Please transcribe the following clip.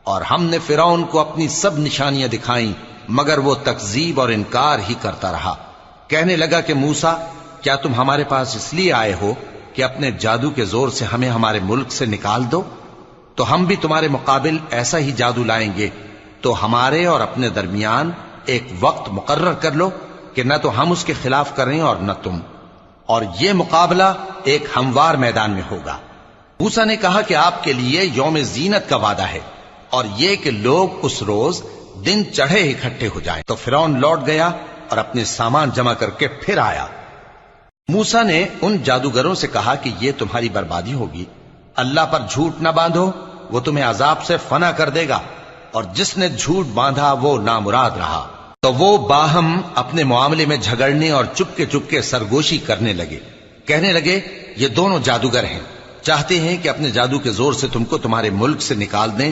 اور ہم نے فرعون کو اپنی سب نشانیاں دکھائیں مگر وہ تکذیب اور انکار ہی کرتا رہا۔ کہنے لگا کہ موسیٰ، کیا تم ہمارے پاس اس لیے آئے ہو کہ اپنے جادو کے زور سے ہمیں ہمارے ملک سے نکال دو؟ تو ہم بھی تمہارے مقابل ایسا ہی جادو لائیں گے، تو ہمارے اور اپنے درمیان ایک وقت مقرر کر لو کہ نہ تو ہم اس کے خلاف کریں اور نہ تم، اور یہ مقابلہ ایک ہموار میدان میں ہوگا۔ موسیٰ نے کہا کہ آپ کے لیے یوم زینت کا وعدہ ہے، اور یہ کہ لوگ اس روز دن چڑھے اکٹھے ہو جائیں۔ تو فرعون لوٹ گیا اور اپنے سامان جمع کر کے پھر آیا۔ موسیٰ نے ان جادوگروں سے کہا کہ یہ تمہاری بربادی ہوگی، اللہ پر جھوٹ نہ باندھو، وہ تمہیں عذاب سے فنا کر دے گا، اور جس نے جھوٹ باندھا وہ نامراد رہا۔ تو وہ باہم اپنے معاملے میں جھگڑنے اور چپکے سرگوشی کرنے لگے۔ کہنے لگے یہ دونوں جادوگر ہیں، چاہتے ہیں کہ اپنے جادو کے زور سے تم کو تمہارے ملک سے نکال دیں